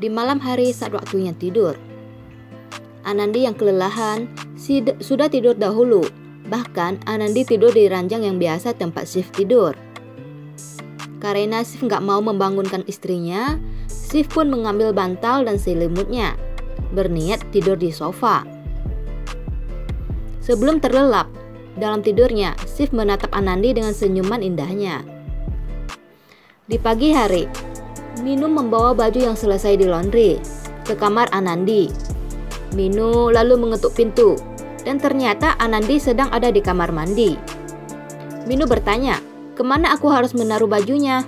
di malam hari saat waktunya tidur. Anandi yang kelelahan sudah tidur dahulu. Bahkan Anandi tidur di ranjang yang biasa tempat Shiv tidur. Karena Shiv gak mau membangunkan istrinya, Shiv pun mengambil bantal dan selimutnya, berniat tidur di sofa. Sebelum terlelap, dalam tidurnya, Shiv menatap Anandi dengan senyuman indahnya. Di pagi hari, Minu membawa baju yang selesai di laundry ke kamar Anandi. Minu lalu mengetuk pintu, dan ternyata Anandi sedang ada di kamar mandi. Minu bertanya, kemana aku harus menaruh bajunya?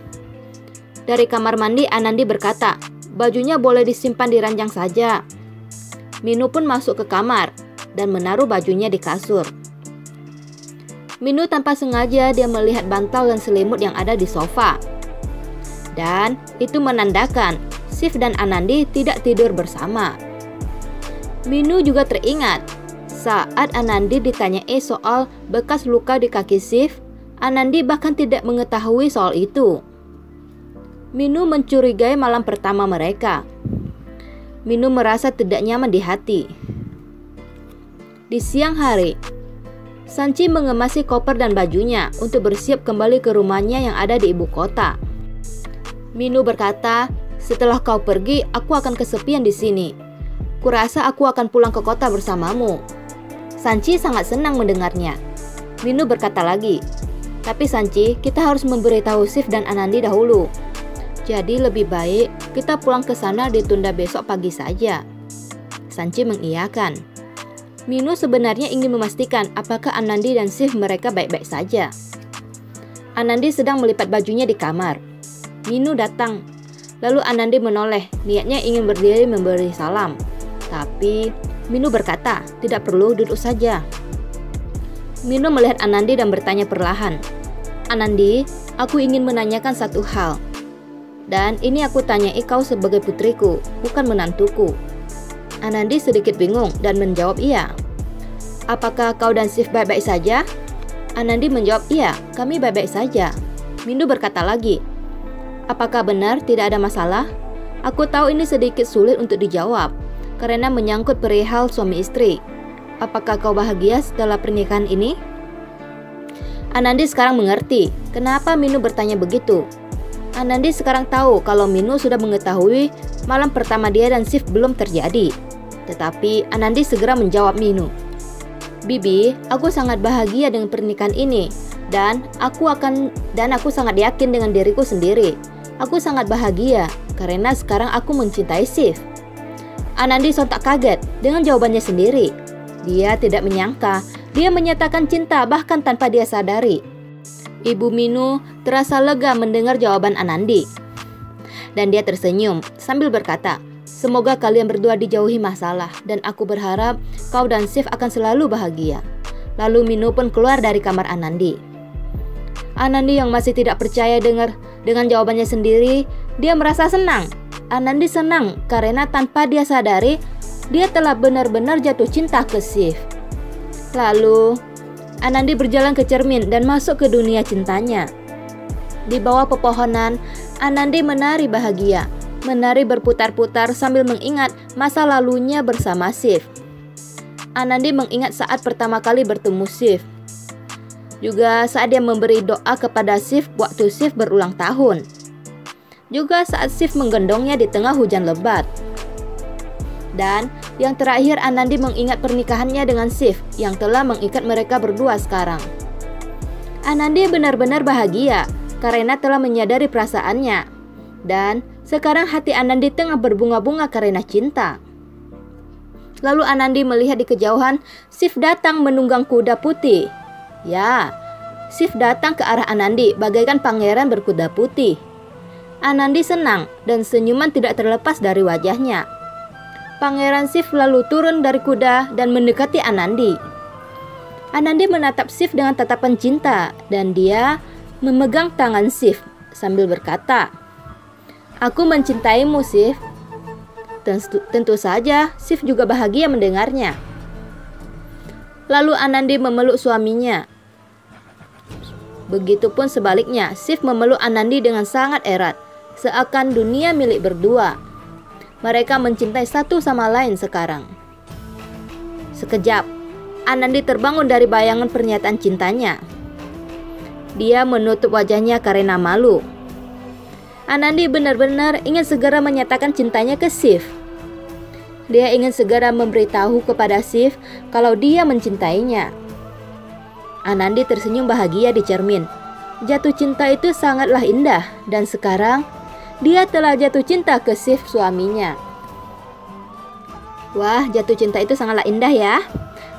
Dari kamar mandi Anandi berkata, bajunya boleh disimpan di ranjang saja. Minu pun masuk ke kamar dan menaruh bajunya di kasur. Minu tanpa sengaja dia melihat bantal dan selimut yang ada di sofa. Dan itu menandakan Shiv dan Anandi tidak tidur bersama. Minu juga teringat saat Anandi ditanyai soal bekas luka di kaki Shiv, Anandi bahkan tidak mengetahui soal itu. Minu mencurigai malam pertama mereka. Minu merasa tidak nyaman di hati. Di siang hari, Sanchi mengemasi koper dan bajunya untuk bersiap kembali ke rumahnya yang ada di ibu kota. Minu berkata, setelah kau pergi, aku akan kesepian di sini. Kurasa aku akan pulang ke kota bersamamu. Sanchi sangat senang mendengarnya. Minu berkata lagi, tapi Sanchi, kita harus memberitahu Shiv dan Anandi dahulu. Jadi lebih baik kita pulang ke sana ditunda besok pagi saja. Sanchi mengiyakan. Minu sebenarnya ingin memastikan apakah Anandi dan Shiv mereka baik-baik saja. Anandi sedang melipat bajunya di kamar. Minu datang. Lalu Anandi menoleh, niatnya ingin berdiri memberi salam. Tapi Minu berkata, tidak perlu, duduk saja. Minu melihat Anandi dan bertanya perlahan, Anandi, aku ingin menanyakan satu hal. Dan ini aku tanyai kau sebagai putriku, bukan menantuku. Anandi sedikit bingung dan menjawab iya. Apakah kau dan Shiv baik-baik saja? Anandi menjawab iya, kami baik-baik saja. Minu berkata lagi, apakah benar tidak ada masalah? Aku tahu ini sedikit sulit untuk dijawab karena menyangkut perihal suami istri. Apakah kau bahagia setelah pernikahan ini? Anandi sekarang mengerti kenapa Minu bertanya begitu. Anandi sekarang tahu kalau Minu sudah mengetahui malam pertama dia dan Shiv belum terjadi. Tetapi Anandi segera menjawab Minu, Bibi, aku sangat bahagia dengan pernikahan ini dan aku sangat yakin dengan diriku sendiri. Aku sangat bahagia karena sekarang aku mencintai Shiv. Anandi sontak kaget dengan jawabannya sendiri. Dia tidak menyangka dia menyatakan cinta bahkan tanpa dia sadari. Ibu Minu terasa lega mendengar jawaban Anandi. Dan dia tersenyum sambil berkata, semoga kalian berdua dijauhi masalah dan aku berharap kau dan Shiv akan selalu bahagia. Lalu Minu pun keluar dari kamar Anandi. Anandi yang masih tidak percaya dengan jawabannya sendiri, dia merasa senang. Anandi senang karena tanpa dia sadari, dia telah benar-benar jatuh cinta ke Shiv. Lalu, Anandi berjalan ke cermin dan masuk ke dunia cintanya. Di bawah pepohonan, Anandi menari bahagia, menari berputar-putar sambil mengingat masa lalunya bersama Shiv. Anandi mengingat saat pertama kali bertemu Shiv. Juga saat dia memberi doa kepada Shiv waktu Shiv berulang tahun. Juga saat Shiv menggendongnya di tengah hujan lebat. Dan yang terakhir Anandi mengingat pernikahannya dengan Shiv yang telah mengikat mereka berdua sekarang. Anandi benar-benar bahagia karena telah menyadari perasaannya. Dan sekarang hati Anandi tengah berbunga-bunga karena cinta. Lalu Anandi melihat di kejauhan Shiv datang menunggang kuda putih. Ya, Shiv datang ke arah Anandi bagaikan pangeran berkuda putih. Anandi senang dan senyuman tidak terlepas dari wajahnya. Pangeran Shiv lalu turun dari kuda dan mendekati Anandi. Anandi menatap Shiv dengan tatapan cinta dan dia memegang tangan Shiv sambil berkata, aku mencintaimu, Shiv. Tentu saja Shiv juga bahagia mendengarnya. Lalu Anandi memeluk suaminya. Begitupun sebaliknya, Shiv memeluk Anandi dengan sangat erat, seakan dunia milik berdua. Mereka mencintai satu sama lain sekarang. Sekejap, Anandi terbangun dari bayangan pernyataan cintanya. Dia menutup wajahnya karena malu. Anandi benar-benar ingin segera menyatakan cintanya ke Shiv. Dia ingin segera memberitahu kepada Shiv kalau dia mencintainya. Anandi tersenyum bahagia di cermin. Jatuh cinta itu sangatlah indah, dan sekarang dia telah jatuh cinta ke Shiv, suaminya. Wah, jatuh cinta itu sangatlah indah ya.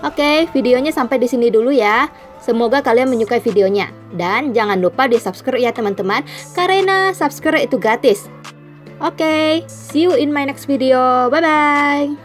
Oke, videonya sampai di sini dulu ya. Semoga kalian menyukai videonya. Dan jangan lupa di subscribe ya teman-teman, karena subscribe itu gratis. Oke, see you in my next video. Bye-bye.